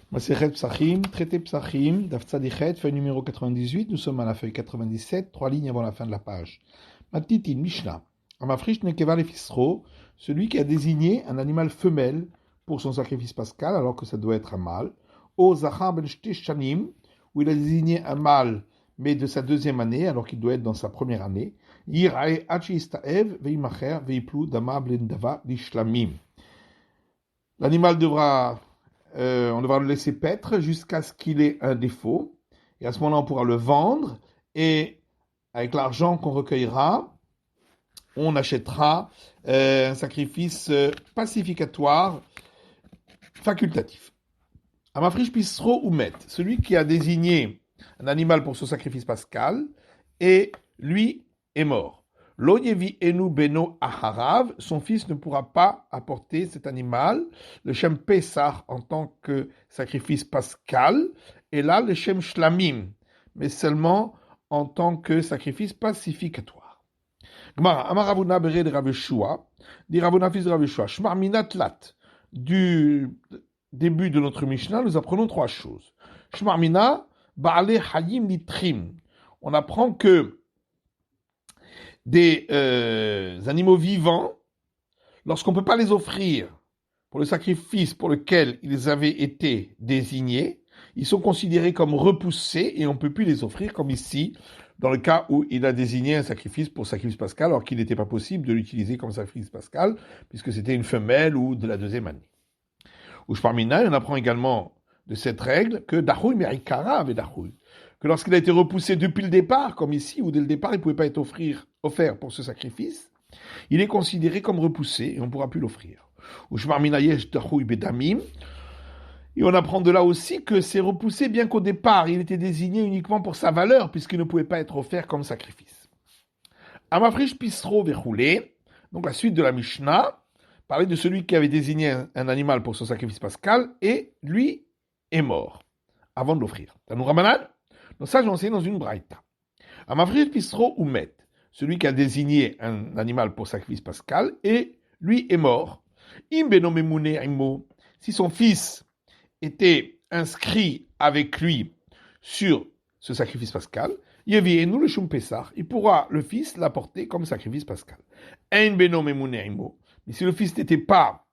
Masechet Psachim, traité Psachim, Daf Tzadichet, feuille numéro 98, nous sommes à la feuille 97, 3 lignes avant la fin de la page. Matitin, Mishnah. Amafrish Nekeva Lefisro, celui qui a désigné un animal femelle pour son sacrifice pascal, alors que ça doit être un mâle. O Zachar Ben Shanim, où il a désigné un mâle, mais de sa deuxième année, alors qu'il doit être dans sa première année. Yirae Hachi Istaev, Veimacher, Veiplu, Dama Blendava, Lishlamim. L'animal devra on devra le laisser paître jusqu'à ce qu'il ait un défaut. Et à ce moment-là, on pourra le vendre. Et avec l'argent qu'on recueillera, on achètera un sacrifice pacificatoire facultatif. Amafrish Pisro Oumet, celui qui a désigné un animal pour son sacrifice pascal, et lui est mort. L'Oyevi Enu Beno Aharav, son fils ne pourra pas apporter cet animal, le Shem Pesach en tant que sacrifice pascal, et là le Shem Shlamim, mais seulement en tant que sacrifice pacificatoire. Gmara, Amaravuna Bere de Raveshua, dit Ravuna fils de Raveshua, Shmarmina Tlat, du début de notre Mishnah, nous apprenons trois choses. Shmarmina, Baale Hayim Litrim, on apprend que des animaux vivants, lorsqu'on ne peut pas les offrir pour le sacrifice pour lequel ils avaient été désignés, ils sont considérés comme repoussés et on ne peut plus les offrir, comme ici, dans le cas où il a désigné un sacrifice pour sacrifice pascal, alors qu'il n'était pas possible de l'utiliser comme sacrifice pascal, puisque c'était une femelle ou de la deuxième année. Ou Shparmina, on apprend également de cette règle que Dahoui Merikara avait Dahoui, que lorsqu'il a été repoussé depuis le départ, comme ici, où dès le départ il ne pouvait pas être offert pour ce sacrifice, il est considéré comme repoussé et on ne pourra plus l'offrir. Ou Shmarmina Yesh Dahoui Bedamim, et on apprend de là aussi que c'est repoussé bien qu'au départ il était désigné uniquement pour sa valeur, puisqu'il ne pouvait pas être offert comme sacrifice. Amafrish Pisro Vechoulé, donc la suite de la Mishnah, parlait de celui qui avait désigné un animal pour son sacrifice pascal, et lui est mort, avant de l'offrir. Tanou Ramanan, donc ça j'ai enseigné dans une braïta. Amafrish Pisro Oumet, celui qui a désigné un animal pour sacrifice pascal, et lui est mort. Imbeno Memune Imo, si son fils était inscrit avec lui sur ce sacrifice pascal, Yevienu le Shum Pesach, il pourra, le fils, l'apporter comme sacrifice pascal. Ein Beno Memune Imo, mais si le fils n'était pas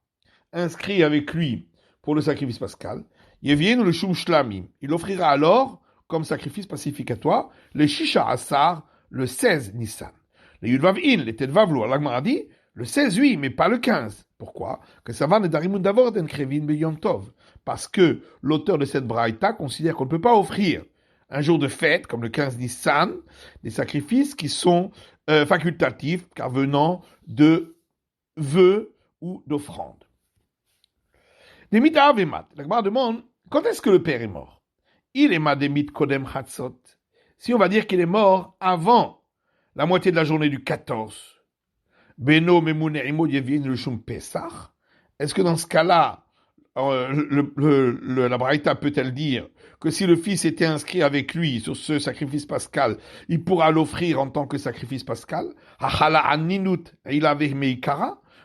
inscrit avec lui pour le sacrifice pascal, Yevienu le Shum Shlamim, il offrira alors comme sacrifice pacificatoire le Shisha Asar, le 16 Nissan. Le Yudvav In, le Tedvavlo, l'Agmara dit, le 16 oui, mais pas le 15. Pourquoi? Que ça va d'Arimun d'avor d'en Krevin Beyom Tov. Parce que l'auteur de cette braïta considère qu'on ne peut pas offrir un jour de fête, comme le 15 Nissan, des sacrifices qui sont facultatifs, car venant de vœux ou d'offrandes. Des mita'avemat. L'Agmara demande, quand est-ce que le père est mort? Il est mademit kodem chatzot. Si on va dire qu'il est mort avant la moitié de la journée du 14, Beno memune imo yevin le shum pesach, est-ce que dans ce cas-là, la braïta peut-elle dire que si le fils était inscrit avec lui sur ce sacrifice pascal, il pourra l'offrir en tant que sacrifice pascal?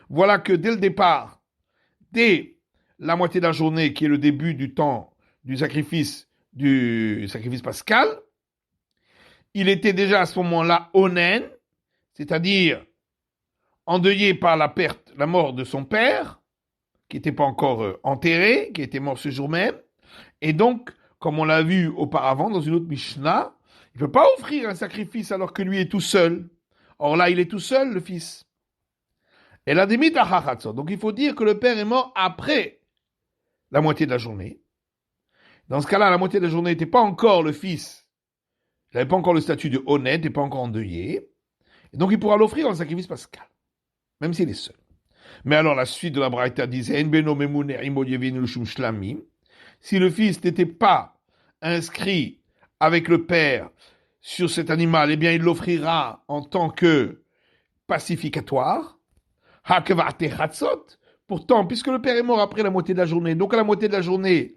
Voilà que dès le départ, dès la moitié de la journée, qui est le début du temps du sacrifice pascal, il était déjà à ce moment-là onen, c'est-à-dire endeuillé par la mort de son père, qui n'était pas encore enterré, qui était mort ce jour même, et donc, comme on l'a vu auparavant dans une autre Mishnah, il ne peut pas offrir un sacrifice alors que lui est tout seul. Or là, il est tout seul, le fils. Et la demit achachatzot. Donc il faut dire que le père est mort après la moitié de la journée. Dans ce cas-là, la moitié de la journée n'était pas encore le fils. Il n'avait pas encore le statut de honnête, n'était pas encore endeuillé. Et donc il pourra l'offrir en sacrifice pascal, même s'il est seul. Mais alors la suite de la braïta disait si le fils n'était pas inscrit avec le père sur cet animal, eh bien il l'offrira en tant que pacificatoire. Pourtant, puisque le père est mort après la moitié de la journée, donc à la moitié de la journée,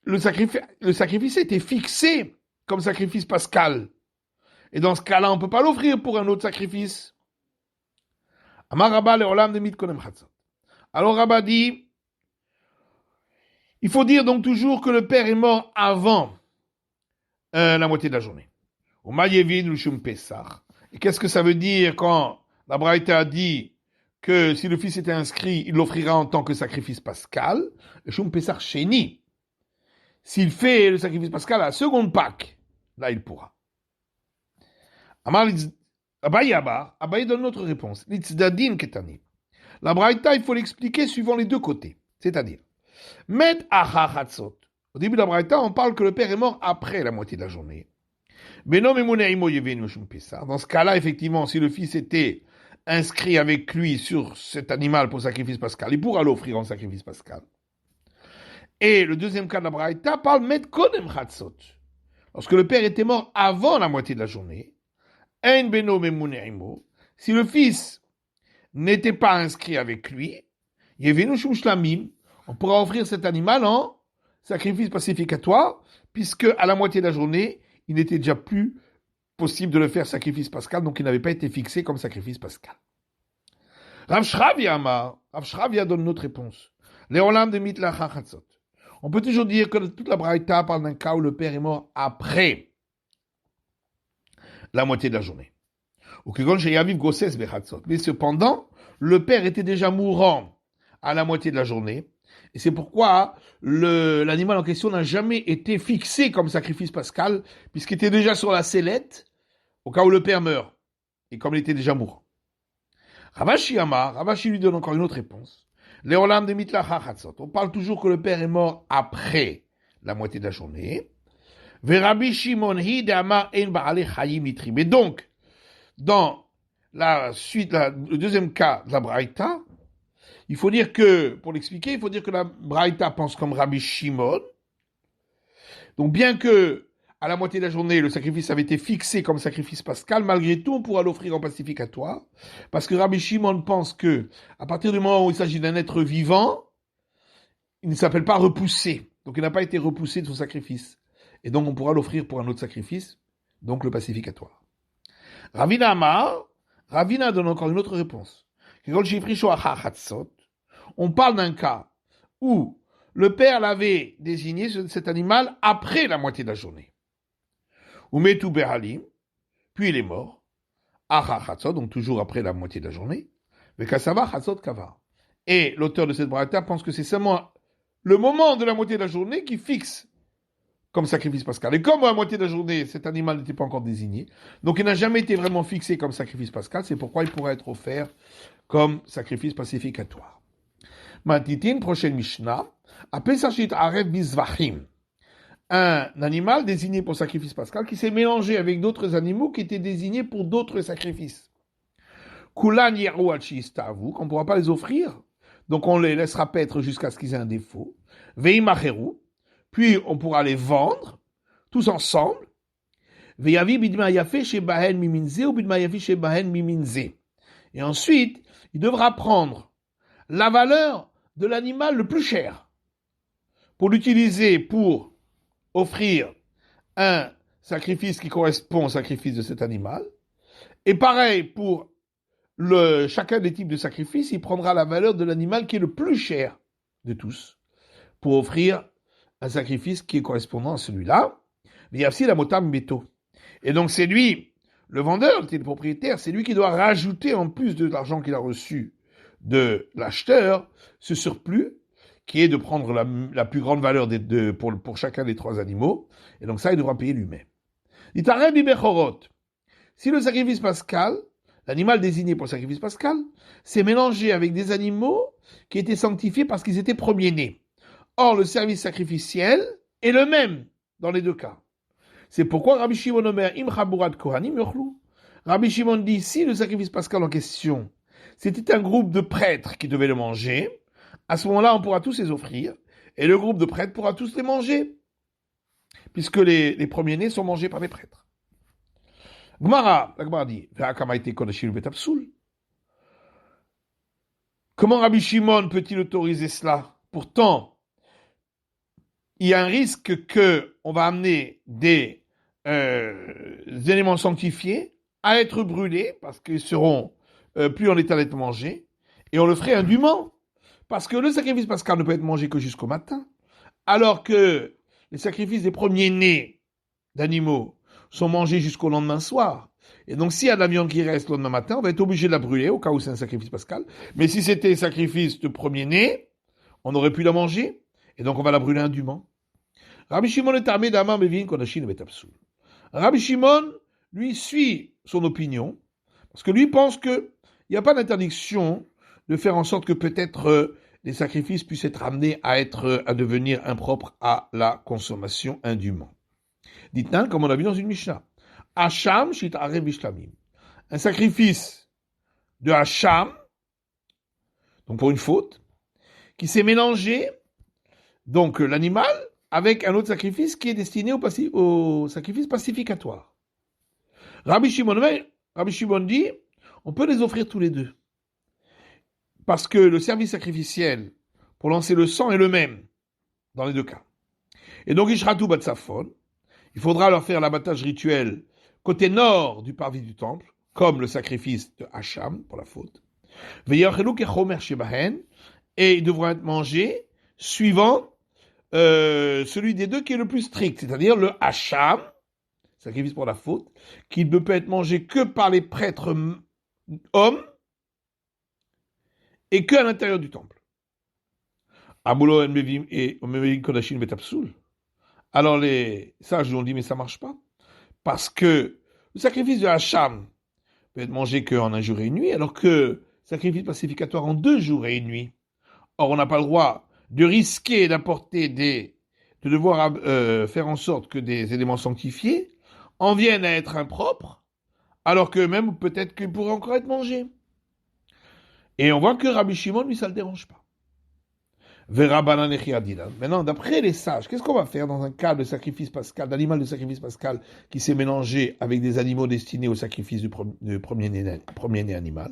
le sacrifice a été fixé comme sacrifice pascal. Et dans ce cas-là, on ne peut pas l'offrir pour un autre sacrifice. Alors Rabba dit, Il faut dire donc toujours que le père est mort avant la moitié de la journée. Au Mayevin ou Shum Pessah. Et qu'est-ce que ça veut dire quand la Braïta a dit que si le fils était inscrit, il l'offrira en tant que sacrifice pascal, Shum Pessah Sheni. S'il fait le sacrifice pascal à la seconde Pâque, là il pourra. Abaye donne notre réponse. Litzdadin Ketani. La Braïta, il faut l'expliquer suivant les deux côtés. C'est-à-dire, Met Achachatzot. Au début de la Braïta, on parle que le père est mort après la moitié de la journée. Dans ce cas-là, effectivement, si le fils était inscrit avec lui sur cet animal pour sacrifice pascal, il pourra l'offrir en sacrifice pascal. Et le deuxième cas de la Braïta parle Met Kodem Chatzot. Lorsque le père était mort avant la moitié de la journée, Ein Beno Memuneimo, si le fils n'était pas inscrit avec lui, Yevenu Shum Shlamim, on pourra offrir cet animal en sacrifice pacificatoire, puisque à la moitié de la journée, il n'était déjà plus possible de le faire sacrifice pascal, donc il n'avait pas été fixé comme sacrifice pascal. Rav Shravia donne notre réponse. Léolam de Mitla Chachatzot. On peut toujours dire que toute la Braïta parle d'un cas où le père est mort après la moitié de la journée. Mais cependant, le père était déjà mourant à la moitié de la journée, et c'est pourquoi l'animal en question n'a jamais été fixé comme sacrifice pascal, puisqu'il était déjà sur la sellette, au cas où le père meurt, et comme il était déjà mourant. Ravashi lui donne encore une autre réponse. Léolam de Mitla Chachatzot. On parle toujours que le père est mort après la moitié de la journée. Verabi Shimon hi de'amar ein ba'alei chayim itri. Mais donc, dans la suite, le deuxième cas de la Braïta, il faut dire que, pour l'expliquer, il faut dire que la Braïta pense comme Rabbi Shimon. Donc, bien que, à la moitié de la journée, le sacrifice avait été fixé comme sacrifice pascal, malgré tout, on pourra l'offrir en pacificatoire, parce que Rabbi Shimon pense que, à partir du moment où il s'agit d'un être vivant, il ne s'appelle pas repoussé. Donc, il n'a pas été repoussé de son sacrifice. Et donc, on pourra l'offrir pour un autre sacrifice, donc le pacificatoire. Ravina donne encore une autre réponse. On parle d'un cas où le père l'avait désigné cet animal après la moitié de la journée. Umetu Behalim, puis il est mort. Donc toujours après la moitié de la journée. Et l'auteur de cette braïta pense que c'est seulement le moment de la moitié de la journée qui fixe comme sacrifice pascal. Et comme à la moitié de la journée, cet animal n'était pas encore désigné, donc il n'a jamais été vraiment fixé comme sacrifice pascal, c'est pourquoi il pourra être offert comme sacrifice pacificatoire. Matitin, prochaine Mishnah, Apesachit Aref Bizvachim, un animal désigné pour sacrifice pascal qui s'est mélangé avec d'autres animaux qui étaient désignés pour d'autres sacrifices. Kulan Yeru Alchistavu, qu'on ne pourra pas les offrir, donc on les laissera paître jusqu'à ce qu'ils aient un défaut. Veimacheru, puis on pourra les vendre, tous ensemble. Et ensuite, il devra prendre la valeur de l'animal le plus cher pour l'utiliser pour offrir un sacrifice qui correspond au sacrifice de cet animal. Et pareil, pour chacun des types de sacrifices, il prendra la valeur de l'animal qui est le plus cher de tous pour offrir un sacrifice qui est correspondant à celui-là. Mais il y a aussi la motam beto. Et donc c'est lui, le vendeur, qui est le propriétaire, c'est lui qui doit rajouter en plus de l'argent qu'il a reçu de l'acheteur, ce surplus, qui est de prendre la plus grande valeur pour chacun des trois animaux. Et donc ça, il devra payer lui-même. Si le sacrifice pascal, l'animal désigné pour le sacrifice pascal, s'est mélangé avec des animaux qui étaient sanctifiés parce qu'ils étaient premiers-nés. Or, le service sacrificiel est le même dans les deux cas. C'est pourquoi Rabbi Shimon Omer, Im Chaburat Kohanim Yochlu. Rabbi Shimon dit, si le sacrifice pascal en question, c'était un groupe de prêtres qui devaient le manger, à ce moment-là, on pourra tous les offrir, et le groupe de prêtres pourra tous les manger, puisque les premiers-nés sont mangés par les prêtres. La Gemara dit, comment Rabbi Shimon peut-il autoriser cela? Pourtant, il y a un risque qu'on va amener des éléments sanctifiés à être brûlés, parce qu'ils seront plus en état d'être mangés, et on le ferait indûment, parce que le sacrifice pascal ne peut être mangé que jusqu'au matin. alors que les sacrifices des premiers-nés d'animaux sont mangés jusqu'au lendemain soir. Et donc, s'il y a de la viande qui reste le lendemain matin, on va être obligé de la brûler, au cas où c'est un sacrifice pascal. Mais si c'était sacrifice de premier-né, on aurait pu la manger, et donc on va la brûler indûment. Rabbi Shimon est armé d'Amar Mevin Kodashim et Tapsoul. Rabbi Shimon, lui, suit son opinion, parce que lui pense qu'il n'y a pas d'interdiction de faire en sorte que peut-être les sacrifices puissent être amenés à devenir impropres à la consommation indûment. Dites-nous, comme on a vu dans une Mishnah, Hacham shitarev bishlamim. Un sacrifice de Hacham, donc pour une faute, qui s'est mélangé, donc l'animal, avec un autre sacrifice qui est destiné au sacrifice pacificatoire. Rabbi Shimon dit, on peut les offrir tous les deux. Parce que le service sacrificiel pour lancer le sang est le même dans les deux cas. Et donc, Ishratu Batsafon, il faudra leur faire l'abattage rituel côté nord du parvis du temple, comme le sacrifice de Hacham pour la faute. Et ils devront être mangés suivant celui des deux qui est le plus strict, c'est-à-dire le Hacham, sacrifice pour la faute, qui ne peut être mangé que par les prêtres hommes et que à l'intérieur du temple. Alors les sages lui ont dit, mais ça ne marche pas. Parce que le sacrifice de Hacham peut être mangé qu'en un jour et une nuit, alors que le sacrifice pacificatoire en 2 jours et une nuit. Or, on n'a pas le droit de risquer d'apporter de devoir faire en sorte que des éléments sanctifiés en viennent à être impropres, alors que même peut-être qu'ils pourraient encore être mangés. Et on voit que Rabbi Shimon, lui, ça ne le dérange pas. Maintenant, d'après les sages, qu'est-ce qu'on va faire dans un cas de sacrifice pascal, d'animal de sacrifice pascal qui s'est mélangé avec des animaux destinés au sacrifice du premier-né animal?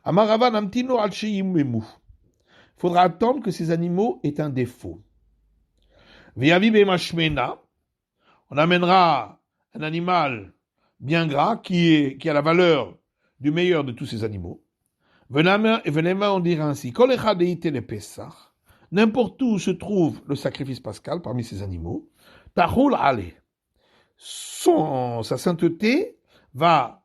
Il faudra attendre que ces animaux aient un défaut. On amènera un animal bien gras qui a la valeur du meilleur de tous ces animaux. On dira ainsi, n'importe où se trouve le sacrifice pascal parmi ces animaux, sa sainteté va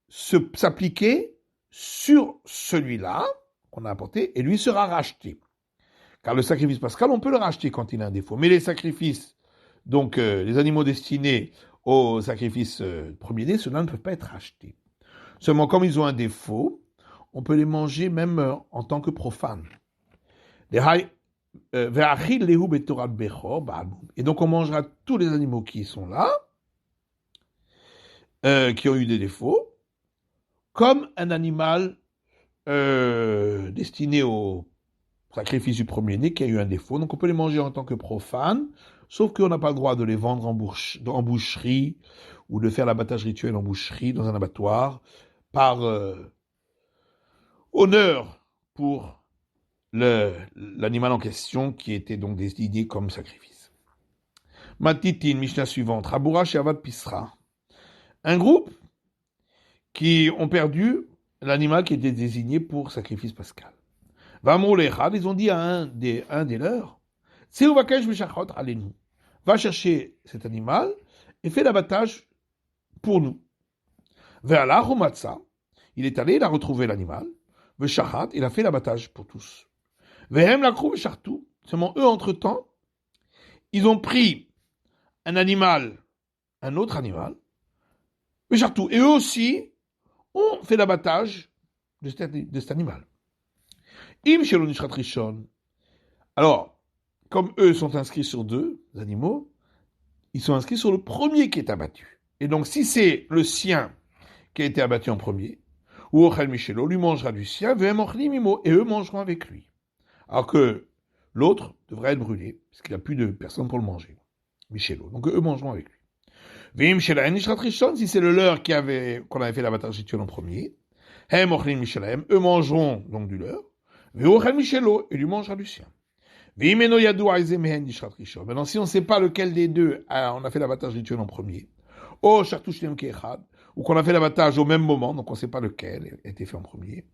s'appliquer sur celui-là qu'on a apporté et lui sera racheté. Car le sacrifice pascal, on peut le racheter quand il a un défaut. Mais les sacrifices, donc les animaux destinés au sacrifice premier-né, ceux-là ne peuvent pas être rachetés. Seulement, comme ils ont un défaut, on peut les manger même en tant que profanes. Et donc on mangera tous les animaux qui sont là, qui ont eu des défauts, comme un animal destiné au sacrifice du premier-né qui a eu un défaut. Donc on peut les manger en tant que profanes, sauf qu'on n'a pas le droit de les vendre en boucherie ou de faire l'abattage rituel en boucherie, dans un abattoir, par honneur pour l'animal en question qui était donc désigné comme sacrifice. Matitin, Mishnah suivante, Raboura Shavad Pisra. Un groupe qui ont perdu l'animal qui était désigné pour sacrifice pascal. Ils ont dit à un des leurs, va chercher cet animal et fais l'abattage pour nous. Il est allé, il a retrouvé l'animal. Il a fait l'abattage pour tous. Seulement eux, entre-temps, ils ont pris un autre animal, et eux aussi ont fait l'abattage de cet animal. Alors, comme eux sont inscrits sur 2 animaux, ils sont inscrits sur le premier qui est abattu. Et donc, si c'est le sien qui a été abattu en premier, ou Ochel Michelo, lui mangera du sien, et eux mangeront avec lui. Alors que l'autre devrait être brûlé, parce qu'il n'y a plus de personne pour le manger. Michelo. Donc eux mangeront avec lui. Si c'est le leur qu'on avait fait l'abattage rituel en premier, eux mangeront donc du leur, et lui mangera du sien. Maintenant, si on ne sait pas lequel des deux on a fait l'abattage rituel en premier, ou qu'on a fait l'abattage au même moment, donc on ne sait pas lequel a été fait en premier,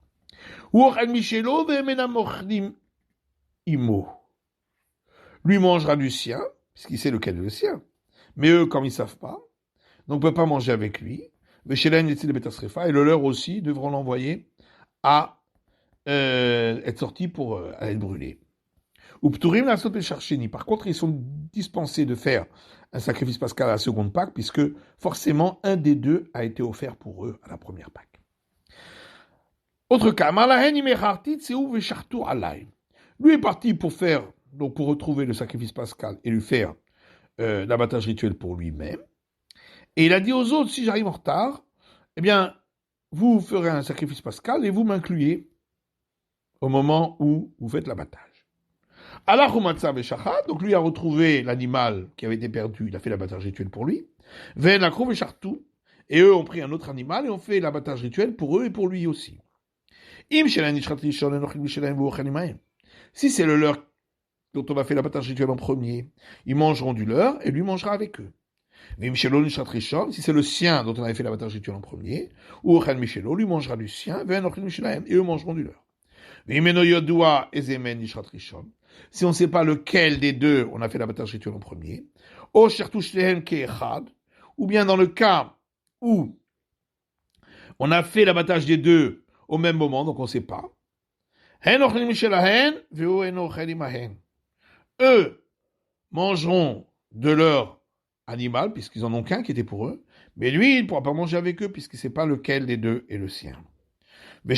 lui mangera du sien, puisqu'il sait lequel est le sien. Mais eux, comme ils ne savent pas, donc ne peuvent pas manger avec lui. Et le leur aussi devront l'envoyer à être sorti pour aller être brûlé. Ou Pturim la sauté chercheni. Par contre, ils sont dispensés de faire un sacrifice pascal à la seconde Pâque, puisque forcément un des deux a été offert pour eux à la première Pâque. Autre cas, lui est parti pour faire, donc pour retrouver le sacrifice pascal et lui faire l'abattage rituel pour lui-même. Et il a dit aux autres, si j'arrive en retard, eh bien, vous ferez un sacrifice pascal et vous m'incluez au moment où vous faites l'abattage. Allah donc lui a retrouvé l'animal qui avait été perdu, il a fait l'abattage rituel pour lui. Et eux ont pris un autre animal et ont fait l'abattage rituel pour eux et pour lui aussi. Si c'est le leur dont on a fait l'abattage rituel en premier, ils mangeront du leur et lui mangera avec eux. Si c'est le sien dont on avait fait l'abattage rituel en premier, ou lui mangera du sien, et eux mangeront du leur. Si on ne sait pas lequel des deux on a fait l'abattage rituel en premier, ou bien dans le cas où on a fait l'abattage des deux au même moment, donc on ne sait pas, eux mangeront de leur animal, puisqu'ils en ont qu'un qui était pour eux, mais lui, il ne pourra pas manger avec eux, puisqu'il ne sait pas lequel des deux est le sien. Et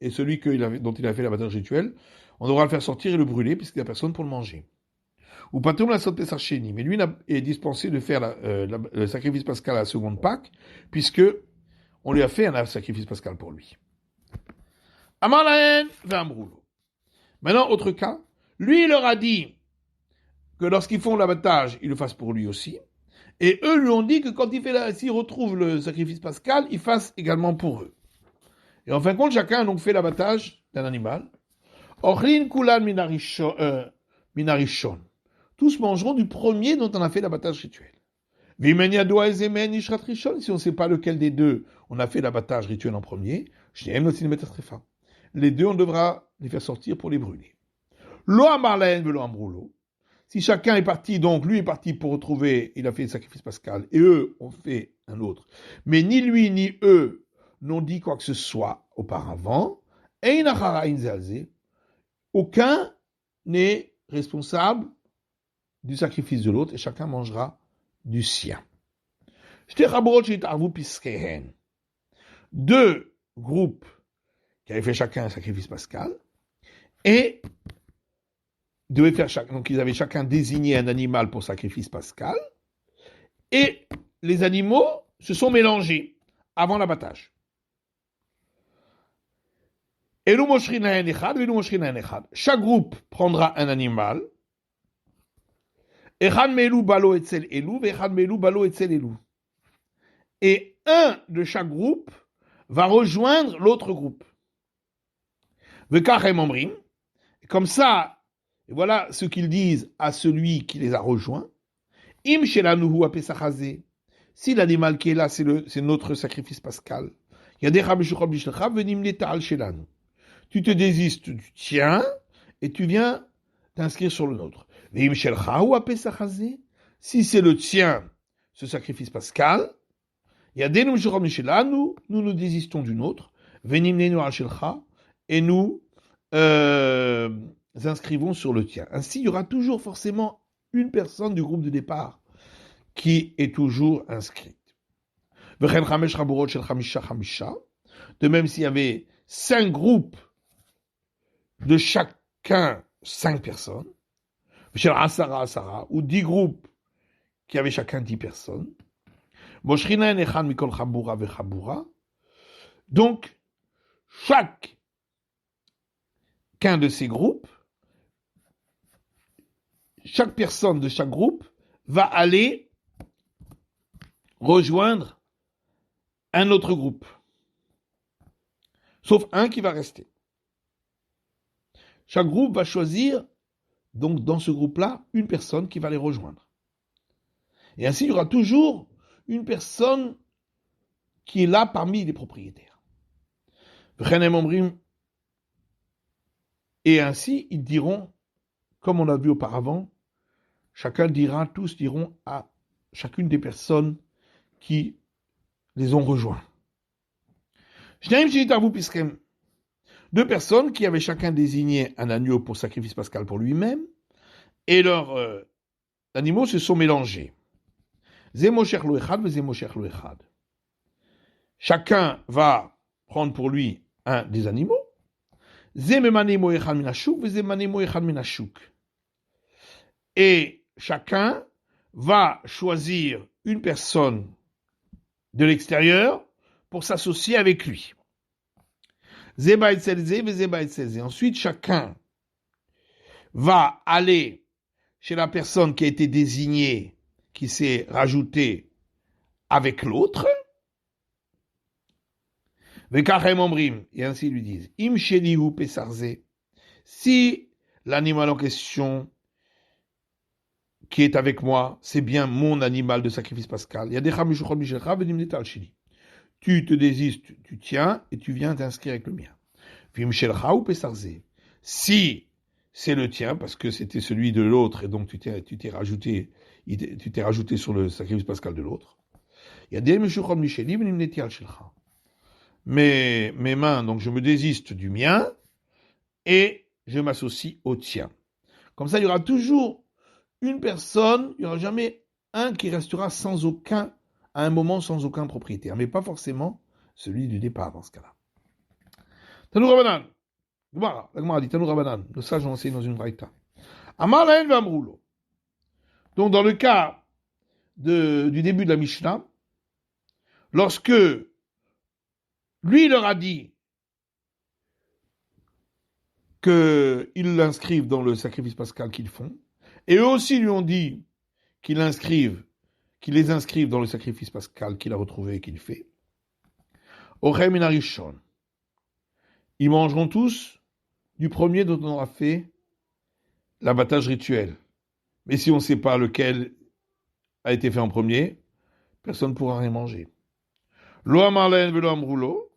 celui dont il a fait l'abattage rituel, on devra le faire sortir et le brûler, puisqu'il n'y a personne pour le manger. Ou Patoum la saute Pesacheni, mais lui est dispensé de faire le sacrifice pascal à la seconde Pâque, puisque on lui a fait un sacrifice pascal pour lui. Amalaen Vamroulo. Maintenant, autre cas, lui il leur a dit que lorsqu'ils font l'abattage, ils le fassent pour lui aussi. Et eux lui ont dit que quand s'ils retrouvent le sacrifice pascal, ils fassent également pour eux. Et en fin de compte, chacun a donc fait l'abattage d'un animal. Ochlin kulan minarishon. Tous mangeront du premier dont on a fait l'abattage rituel. Si on ne sait pas lequel des deux on a fait l'abattage rituel en premier, les deux, on devra les faire sortir pour les brûler. Lo amarlaen velo amroulo. Si chacun est parti, donc lui est parti pour retrouver, il a fait le sacrifice pascal, et eux ont fait un autre. Mais ni lui ni eux n'ont dit quoi que ce soit auparavant. Aucun n'est responsable du sacrifice de l'autre, et chacun mangera du sien. Deux groupes qui avaient fait chacun un sacrifice pascal, et devaient faire donc ils avaient chacun désigné un animal pour sacrifice pascal, et les animaux se sont mélangés avant l'abattage. Chaque groupe prendra un animal. Et un de chaque groupe va rejoindre l'autre groupe. Comme ça, voilà ce qu'ils disent à celui qui les a rejoints. Si l'animal qui est là, c'est notre sacrifice pascal, tu te désistes du tien et tu viens t'inscrire sur le nôtre. Si c'est le tien, ce sacrifice pascal, nous nous désistons du nôtre, et nous inscrivons sur le tien. Ainsi, il y aura toujours forcément une personne du groupe de départ qui est toujours inscrite. De même, s'il y avait 5 groupes de chacun 5 personnes, ou 10 groupes qui avaient chacun 10 personnes, donc chacun de ces groupes, chaque personne de chaque groupe va aller rejoindre un autre groupe, sauf un qui va rester. Chaque groupe va choisir, donc dans ce groupe-là, une personne qui va les rejoindre. Et ainsi, il y aura toujours une personne qui est là parmi les propriétaires. Et ainsi, ils diront comme on a vu auparavant, tous diront à chacune des personnes qui les ont rejoints. Deux personnes qui avaient chacun désigné un agneau pour sacrifice pascal pour lui-même, et leurs animaux se sont mélangés. Chacun va prendre pour lui un des animaux. Et chacun va choisir une personne de l'extérieur pour s'associer avec lui. Ensuite, chacun va aller chez la personne qui a été désignée, qui s'est rajoutée avec l'autre. Et ainsi ils lui disent, si l'animal en question qui est avec moi, c'est bien mon animal de sacrifice pascal. Tu te désistes, tu tiens et tu viens t'inscrire avec le mien. Si c'est le tien, parce que c'était celui de l'autre, et donc tu t'es rajouté sur le sacrifice pascal de l'autre. Mes mains, donc je me désiste du mien, et je m'associe au tien. Comme ça, il y aura toujours une personne, il n'y aura jamais un qui restera à un moment sans aucun propriétaire, mais pas forcément celui du départ dans ce cas-là. Tanou Rabanan, la Gemara dit Tanou Rabanan, le sage enseigne dans une braïta. Amar lahen v'amroulo. Donc dans le cas du début de la Mishnah, lorsque lui leur a dit qu'ils l'inscrivent dans le sacrifice pascal qu'ils font, et eux aussi lui ont dit qu'ils les inscrivent dans le sacrifice pascal qu'il a retrouvé et qu'il fait. Ochem inarishon. Ils mangeront tous du premier dont on aura fait l'abattage rituel. Mais si on ne sait pas lequel a été fait en premier, personne ne pourra rien manger. Lo amar lahen velo amroulo.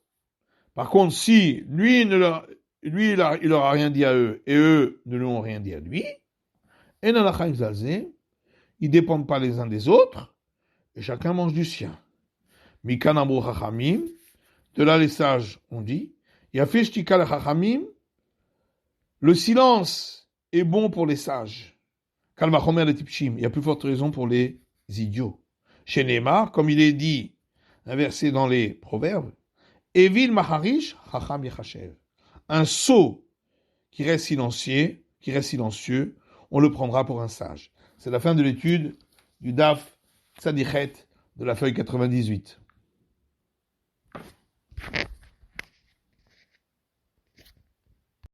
Par contre, si il leur a rien dit à eux et eux ne lui ont rien dit à lui, et ils dépendent pas les uns des autres et chacun mange du sien. Mikan amru chachamim, de là les sages ont dit, yafeh shtika chachamim, le silence est bon pour les sages. Kal vachomer le tipshim, il y a plus forte raison pour les idiots. Chez Neymar, comme il est dit, inversé dans les proverbes, Evil Maharish, Chacham Yechashev. Un sot qui reste silencieux, on le prendra pour un sage. C'est la fin de l'étude du Daf Tzadichet de la feuille 98.